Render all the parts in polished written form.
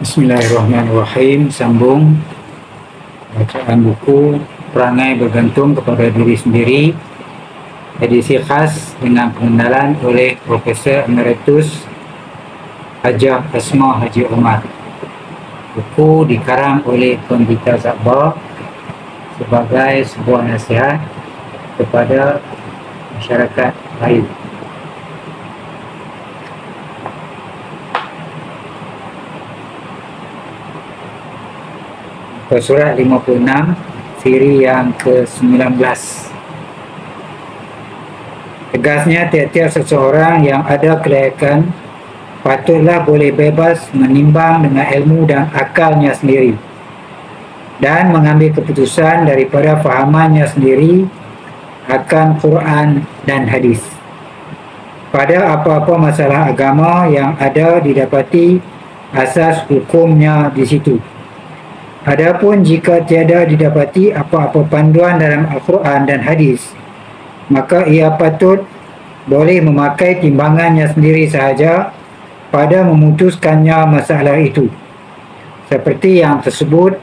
Bismillahirrahmanirrahim. Sambung bacaan buku Perangai Bergantung kepada Diri Sendiri, edisi khas dengan pengenalan oleh Profesor Emeritus Hajah Asma Haji Omar. Buku dikarang oleh Pembita Zakbar sebagai sebuah nasihat kepada masyarakat lain. Surat 56, siri yang ke-19. Tegasnya, tiap-tiap seseorang yang ada kelayakan patutlah boleh bebas menimbang dengan ilmu dan akalnya sendiri dan mengambil keputusan daripada fahamannya sendiri akan Quran dan hadis. Pada apa-apa masalah agama yang ada didapati asas hukumnya di situ. Adapun jika tiada didapati apa-apa panduan dalam Al-Quran dan hadis, maka ia patut boleh memakai timbangannya sendiri sahaja pada memutuskannya masalah itu. Seperti yang tersebut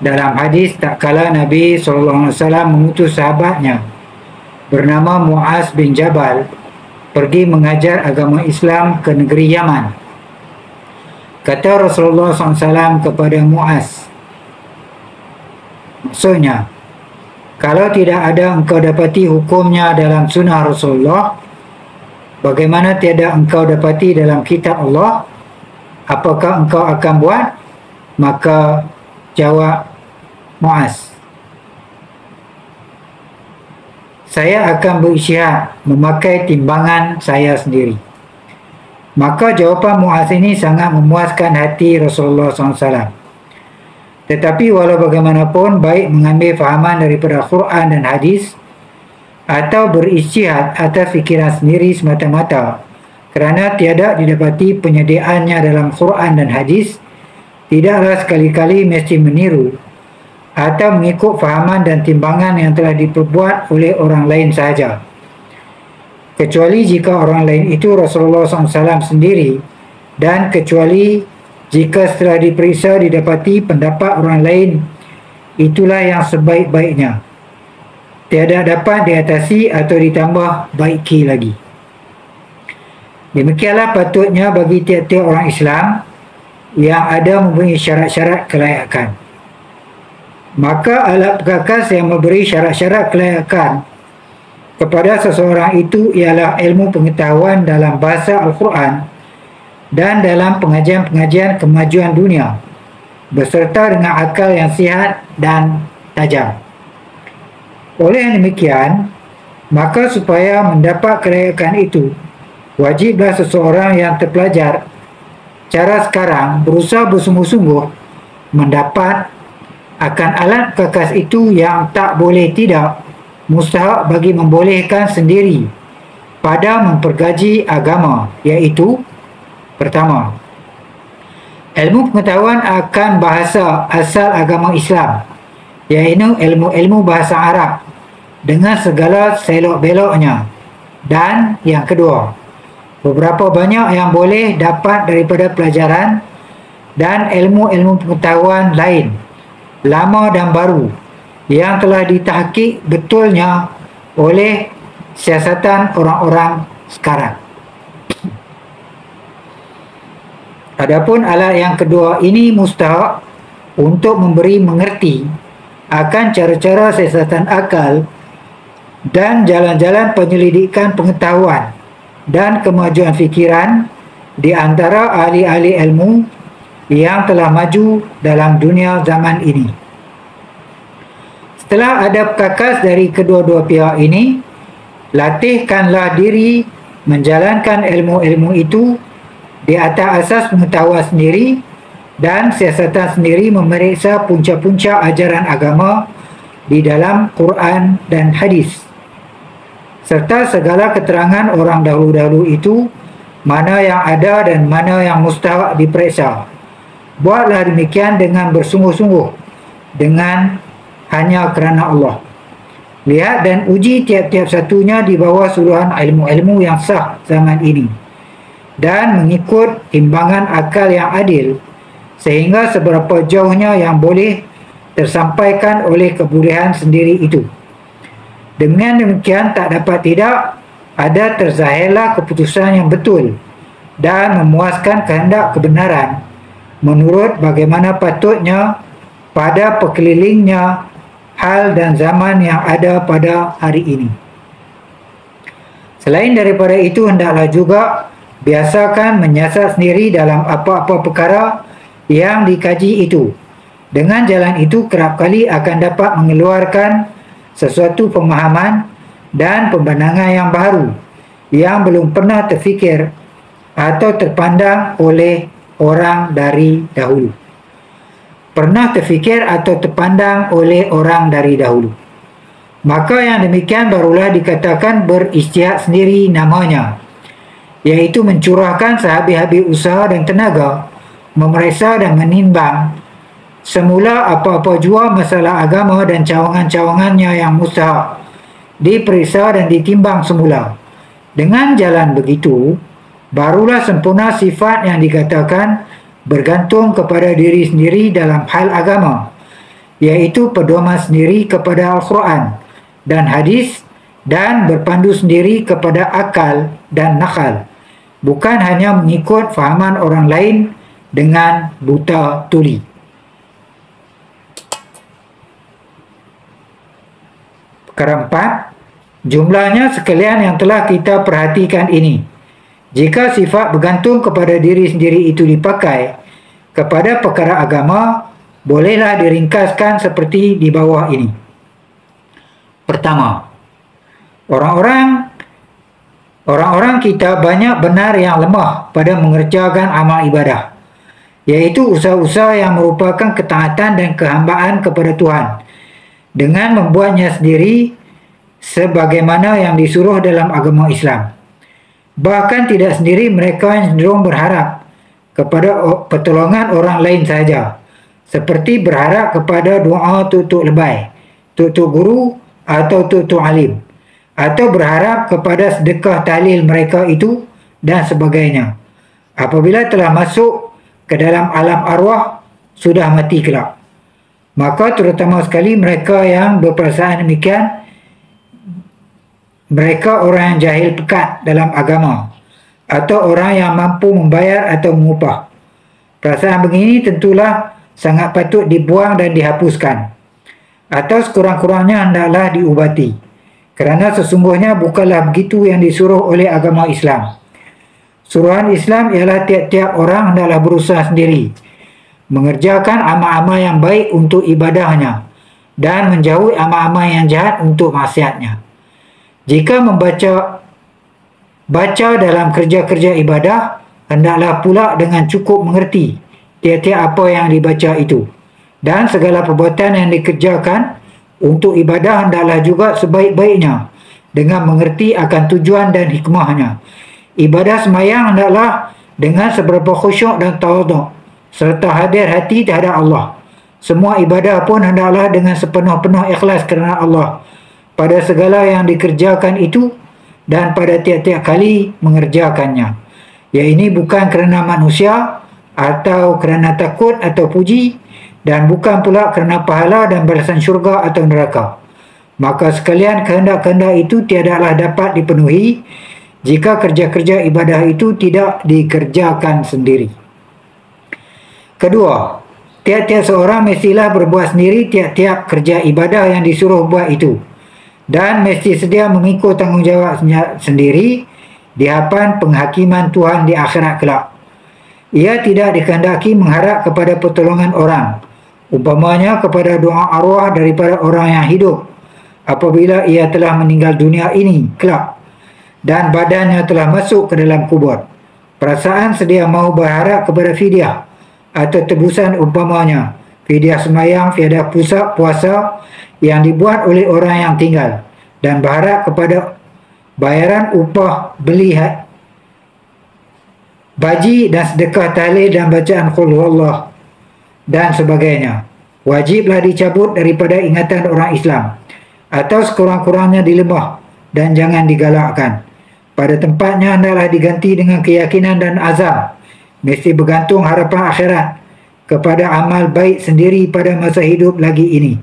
dalam hadis tak kala Nabi SAW mengutus sahabatnya bernama Muaz bin Jabal pergi mengajar agama Islam ke negeri Yaman. Kata Rasulullah SAW kepada Muaz, maksudnya, kalau tidak ada engkau dapati hukumnya dalam sunnah Rasulullah, bagaimana tiada engkau dapati dalam kitab Allah? Apakah engkau akan buat? Maka jawab Muaz, saya akan berisytihad memakai timbangan saya sendiri. Maka jawapan Muaz ini sangat memuaskan hati Rasulullah SAW. Tetapi walau bagaimanapun, baik mengambil fahaman daripada Quran dan hadis atau berisytihad atas fikiran sendiri semata-mata kerana tiada didapati penyediaannya dalam Quran dan hadis, tidaklah sekali-kali mesti meniru atau mengikut fahaman dan timbangan yang telah diperbuat oleh orang lain sahaja, kecuali jika orang lain itu Rasulullah SAW sendiri, dan kecuali jika setelah diperiksa didapati pendapat orang lain itulah yang sebaik-baiknya, tiada dapat diatasi atau ditambah baiki lagi. Demikianlah patutnya bagi tiap-tiap orang Islam yang ada mempunyai syarat-syarat kelayakan. Maka alat perkakas yang memberi syarat-syarat kelayakan kepada seseorang itu ialah ilmu pengetahuan dalam bahasa Al-Quran dan dalam pengajian-pengajian kemajuan dunia beserta dengan akal yang sihat dan tajam. Oleh demikian, maka supaya mendapat kelayakan itu, wajiblah seseorang yang terpelajar cara sekarang berusaha bersungguh-sungguh mendapat akan alat perkakas itu yang tak boleh tidak mustahak bagi membolehkan sendiri pada mempergaji agama, iaitu pertama, ilmu pengetahuan akan bahasa asal agama Islam, iaitu ilmu-ilmu bahasa Arab dengan segala selok-beloknya. Dan yang kedua, beberapa banyak yang boleh dapat daripada pelajaran dan ilmu-ilmu pengetahuan lain, lama dan baru, yang telah ditahqiq betulnya oleh siasatan orang-orang sekarang. Adapun alat yang kedua ini mustahak untuk memberi mengerti akan cara-cara siasatan akal dan jalan-jalan penyelidikan pengetahuan dan kemajuan fikiran di antara ahli-ahli ilmu yang telah maju dalam dunia zaman ini. Setelah ada perkakas dari kedua-dua pihak ini, latihkanlah diri menjalankan ilmu-ilmu itu di atas asas pengetahuan sendiri dan siasatan sendiri memeriksa punca-punca ajaran agama di dalam Quran dan hadis, serta segala keterangan orang dahulu-dahulu itu, mana yang ada dan mana yang mustahak diperiksa. Buatlah demikian dengan bersungguh-sungguh, dengan hanya kerana Allah. Lihat dan uji tiap-tiap satunya di bawah suluhan ilmu-ilmu yang sah zaman ini, dan mengikut timbangan akal yang adil sehingga seberapa jauhnya yang boleh tersampaikan oleh kebolehan sendiri itu. Dengan demikian tak dapat tidak ada terzahirlah keputusan yang betul dan memuaskan kehendak kebenaran menurut bagaimana patutnya pada perkelilingnya hal dan zaman yang ada pada hari ini. Selain daripada itu, hendaklah juga biasakan menyiasat sendiri dalam apa-apa perkara yang dikaji itu. Dengan jalan itu kerap kali akan dapat mengeluarkan sesuatu pemahaman dan pembenangan yang baru yang belum pernah terfikir atau terpandang oleh orang dari dahulu. Pernah terfikir atau terpandang oleh orang dari dahulu. Maka yang demikian barulah dikatakan berijtihad sendiri namanya, iaitu mencurahkan sehabis-habis usaha dan tenaga, memeriksa dan menimbang semula apa-apa jua masalah agama dan cawangan-cawangannya yang mustahak, diperiksa dan ditimbang semula. Dengan jalan begitu, barulah sempurna sifat yang dikatakan bergantung kepada diri sendiri dalam hal agama, iaitu pedoman sendiri kepada Al-Quran dan hadis dan berpandu sendiri kepada akal dan nakal, bukan hanya mengikut fahaman orang lain dengan buta tuli. Perkara 4, jumlahnya sekalian yang telah kita perhatikan ini. Jika sifat bergantung kepada diri sendiri itu dipakai kepada perkara agama, bolehlah diringkaskan seperti di bawah ini. Pertama, orang-orang kita banyak benar yang lemah pada mengerjakan amal ibadah, iaitu usaha-usaha yang merupakan ketaatan dan kehambaan kepada Tuhan, dengan membuatnya sendiri sebagaimana yang disuruh dalam agama Islam. Bahkan tidak sendiri mereka cenderung berharap kepada pertolongan orang lain sahaja, seperti berharap kepada doa tuk-tuk lebay, tuk-tuk guru atau tuk-tuk alim, atau berharap kepada sedekah tahlil mereka itu dan sebagainya. Apabila telah masuk ke dalam alam arwah, sudah mati kelak. Maka terutama sekali mereka yang berperasaan demikian, mereka orang yang jahil pekat dalam agama, atau orang yang mampu membayar atau mengupah. Perasaan begini tentulah sangat patut dibuang dan dihapuskan, atau sekurang-kurangnya hendaklah diubati, kerana sesungguhnya bukanlah begitu yang disuruh oleh agama Islam. Suruhan Islam ialah tiap-tiap orang hendaklah berusaha sendiri mengerjakan amal-amal yang baik untuk ibadahnya dan menjauhi amal-amal yang jahat untuk maksiatnya. Jika membaca dalam kerja-kerja ibadah, hendaklah pula dengan cukup mengerti tiap-tiap apa yang dibaca itu, dan segala perbuatan yang dikerjakan untuk ibadah hendaklah juga sebaik-baiknya dengan mengerti akan tujuan dan hikmahnya. Ibadah sembahyang hendaklah dengan seberapa khusyuk dan tawaduk serta hadir hati terhadap Allah. Semua ibadah pun hendaklah dengan sepenuh-penuh ikhlas kerana Allah pada segala yang dikerjakan itu dan pada tiap-tiap kali mengerjakannya. Ya, ini bukan kerana manusia atau kerana takut atau puji, dan bukan pula kerana pahala dan balasan syurga atau neraka. Maka sekalian kehendak-kehendak itu tiadalah dapat dipenuhi jika kerja-kerja ibadah itu tidak dikerjakan sendiri. Kedua, tiap-tiap seorang mestilah berbuat sendiri tiap-tiap kerja ibadah yang disuruh buat itu, dan mesti sedia mengikut tanggungjawab sendiri di hadapan penghakiman Tuhan di akhirat kelak. Ia tidak dikehendaki mengharap kepada pertolongan orang, umpamanya kepada doa arwah daripada orang yang hidup apabila ia telah meninggal dunia ini kelak dan badannya telah masuk ke dalam kubur. Perasaan sedia mahu berharap kepada fidyah atau tebusan, umpamanya fidyah sembahyang, fidyah puasa yang dibuat oleh orang yang tinggal, dan berharap kepada bayaran upah beli baji dan sedekah tahlil dan bacaan qul huwallah dan sebagainya. Wajiblah dicabut daripada ingatan orang Islam, atau sekurang-kurangnya dilemah dan jangan digalakkan. Pada tempatnya hendaklah diganti dengan keyakinan dan azam, mesti bergantung harapan akhirat, kepada amal baik sendiri pada masa hidup lagi ini,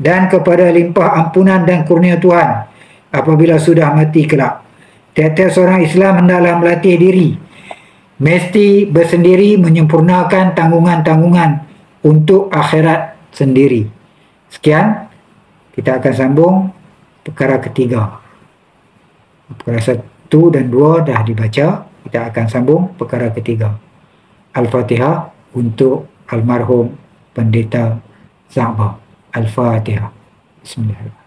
dan kepada limpah ampunan dan kurnia Tuhan apabila sudah mati kelak. Tiap-tiap seorang Islam hendaklah melatih diri, mesti bersendiri menyempurnakan tanggungan-tanggungan untuk akhirat sendiri. Sekian, kita akan sambung perkara ketiga. Perkara 1 dan 2 dah dibaca, kita akan sambung perkara ketiga. Al-Fatihah untuk almarhum Pendeta Za'bah. Al-Fatihah. Bismillahirrahmanirrahim.